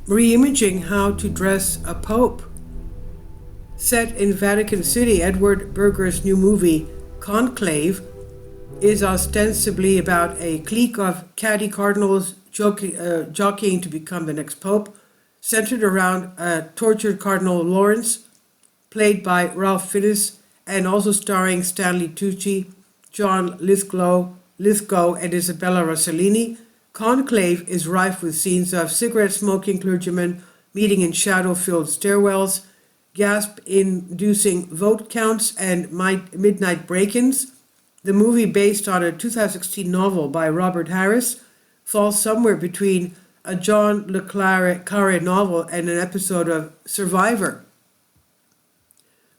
Reimaging how to dress a pope. Set in Vatican City, Edward Berger's new movie, Conclave, is ostensibly about a clique of catty cardinals jockeying to become the next pope, centered around tortured Cardinal Lawrence, played by Ralph Fiennes, and also starring Stanley Tucci, John Lithgow, and Isabella Rossellini. Conclave is rife with scenes of cigarette-smoking clergymen meeting in shadow-filled stairwells, gasp-inducing vote counts, and midnight break-ins. The movie, based on a 2016 novel by Robert Harris, falls somewhere between a John le Carré novel and an episode of Survivor.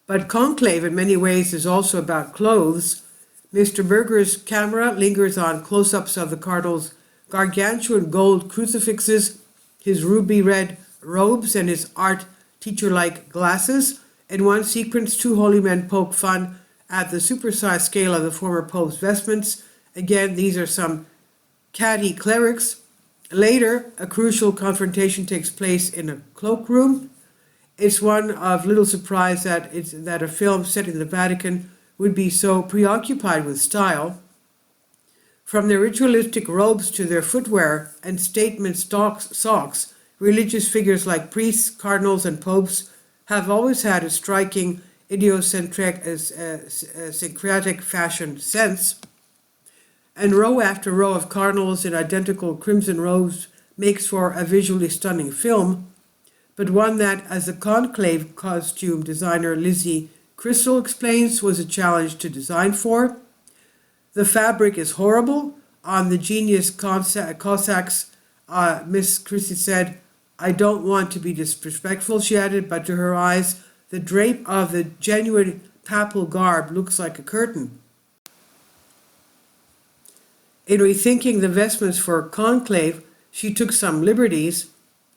But Conclave, in many ways, is also about clothes. Mr. Berger's camera lingers on close-ups of the cardinal's gargantuan gold crucifixes, his ruby red robes, and his art teacher-like glasses. In one sequence, two holy men poke fun at the supersized scale of the former pope's vestments. Again, these are some catty clerics. Later, a crucial confrontation takes place in a cloakroom. It's one of little surprise that a film set in the Vatican would be so preoccupied with style. From their ritualistic robes to their footwear and statement socks, religious figures like priests, cardinals, and popes have always had a striking idiosyncratic fashion sense. And row after row of cardinals in identical crimson robes makes for a visually stunning film, but one that, as the Conclave costume designer Lizzie Crystal explains, was a challenge to design for. The fabric is horrible. On the genius Cossacks, Miss Christie said, "I don't want to be disrespectful," she added, but to her eyes, the drape of the genuine papal garb looks like a curtain. In rethinking the vestments for Conclave, she took some liberties.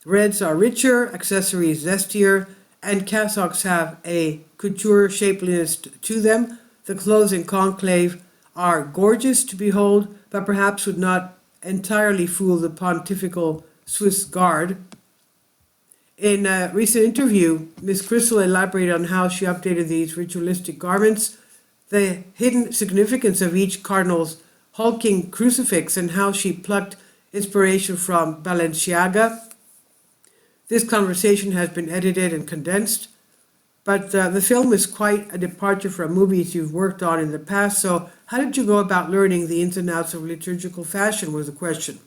Reds are richer, accessories zestier, and cassocks have a couture shapeliness to them. The clothes in Conclave are gorgeous to behold, but perhaps would not entirely fool the pontifical Swiss guard. In a recent interview, Miss Crystal elaborated on how she updated these ritualistic garments, the hidden significance of each cardinal's hulking crucifix, and how she plucked inspiration from Balenciaga. This conversation has been edited and condensed, but the film is quite a departure from movies you've worked on in the past, so how did you go about learning the ins and outs of liturgical fashion was the question.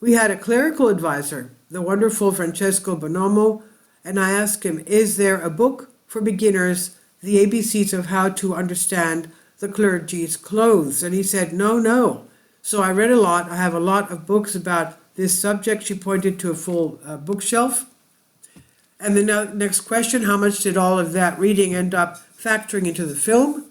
We had a clerical advisor, the wonderful Francesco Bonomo, and I asked him, is there a book for beginners, the ABCs of how to understand the clergy's clothes? And he said, no. So I read a lot. I have a lot of books about this subject. She pointed to a full bookshelf. And the next question, how much did all of that reading end up factoring into the film?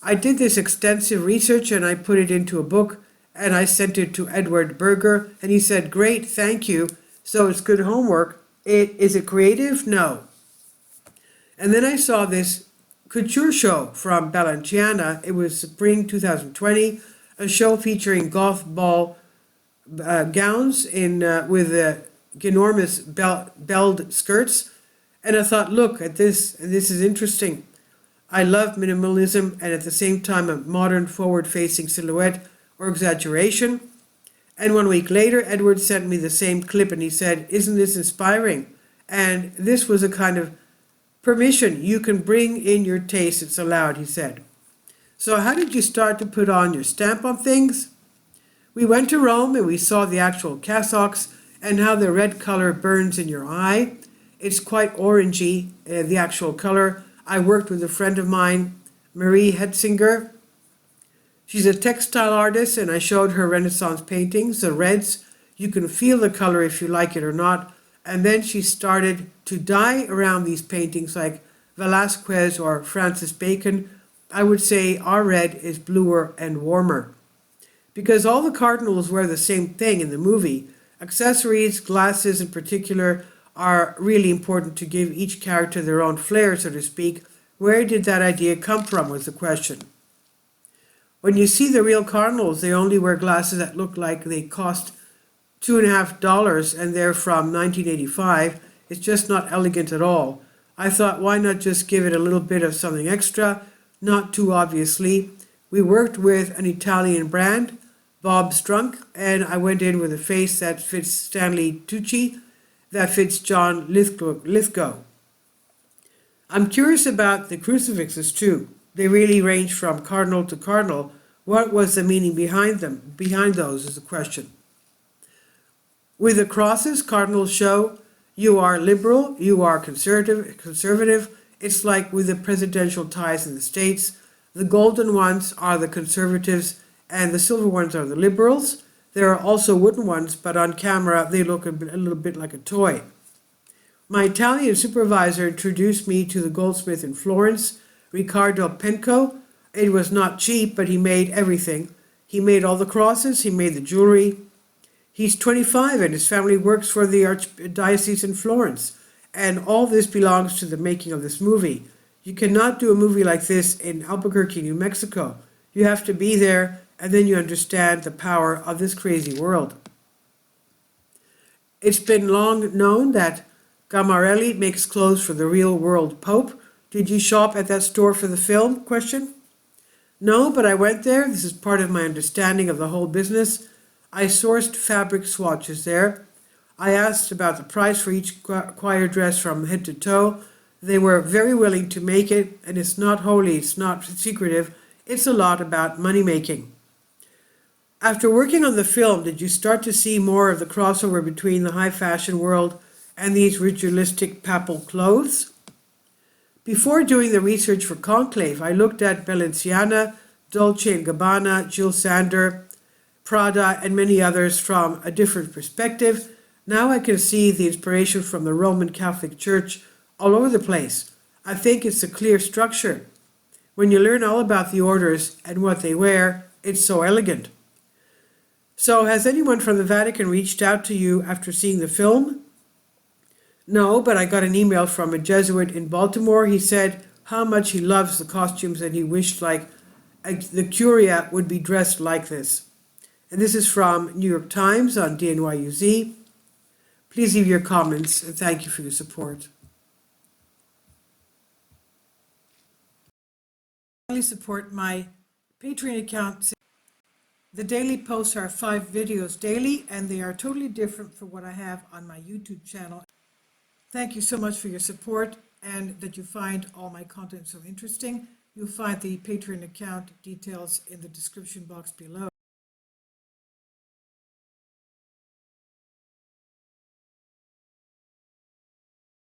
I did this extensive research and I put it into a book and I sent it to Edward Berger and he said, great, thank you. So it's good homework. Is it creative? No. And then I saw this couture show from Balenciaga. It was spring 2020, a show featuring golf ball gowns with enormous belled skirts. And I thought, look at this, and this is interesting. I love minimalism and at the same time a modern forward-facing silhouette or exaggeration. And 1 week later, Edward sent me the same clip and he said, isn't this inspiring? And this was a kind of permission. You can bring in your taste, it's allowed, he said. So how did you start to put on your stamp on things? We went to Rome and we saw the actual cassocks and how the red color burns in your eye. It's quite orangey, the actual color. I worked with a friend of mine, Marie Hetzinger. She's a textile artist and I showed her Renaissance paintings, the reds. You can feel the color if you like it or not. And then she started to dye around these paintings like Velázquez or Francis Bacon. I would say our red is bluer and warmer. Because all the cardinals wear the same thing in the movie, accessories, glasses in particular, are really important to give each character their own flair, so to speak. Where did that idea come from was the question. When you see the real cardinals, they only wear glasses that look like they cost $2.50 and they're from 1985. It's just not elegant at all. I thought, why not just give it a little bit of something extra, not too obviously. We worked with an Italian brand, Bob Strunk, and I went in with a face that fits Stanley Tucci, that fits John Lithgow. I'm curious about the crucifixes too. They really range from cardinal to cardinal. What was the meaning behind them? Behind those is the question. With the crosses, cardinals show you are liberal, you are conservative. It's like with the presidential ties in the States. The golden ones are the conservatives and the silver ones are the liberals. There are also wooden ones, but on camera they look a little bit like a toy. My Italian supervisor introduced me to the goldsmith in Florence, Riccardo Penco. It was not cheap, but he made everything. He made all the crosses, he made the jewelry. He's 25 and his family works for the Archdiocese in Florence. And all this belongs to the making of this movie. You cannot do a movie like this in Albuquerque, New Mexico. You have to be there and then you understand the power of this crazy world. It's been long known that Gamarelli makes clothes for the real world Pope. Did you shop at that store for the film? Question. No, but I went there. This is part of my understanding of the whole business. I sourced fabric swatches there. I asked about the price for each choir dress from head to toe. They were very willing to make it, and it's not holy, it's not secretive. It's a lot about money making. After working on the film, did you start to see more of the crossover between the high fashion world and these ritualistic papal clothes? Before doing the research for Conclave, I looked at Balenciaga, Dolce & Gabbana, Jill Sander, Prada, and many others from a different perspective. Now I can see the inspiration from the Roman Catholic Church all over the place. I think it's a clear structure. When you learn all about the orders and what they wear, it's so elegant. So has anyone from the Vatican reached out to you after seeing the film? No, but I got an email from a Jesuit in Baltimore. He said how much he loves the costumes and he wished the Curia would be dressed like this. And this is from New York Times on DNYUZ. Please leave your comments and thank you for your support. Support my Patreon account. The daily posts are 5 videos daily and they are totally different from what I have on my YouTube channel. Thank you so much for your support and that you find all my content so interesting. You'll find the Patreon account details in the description box below.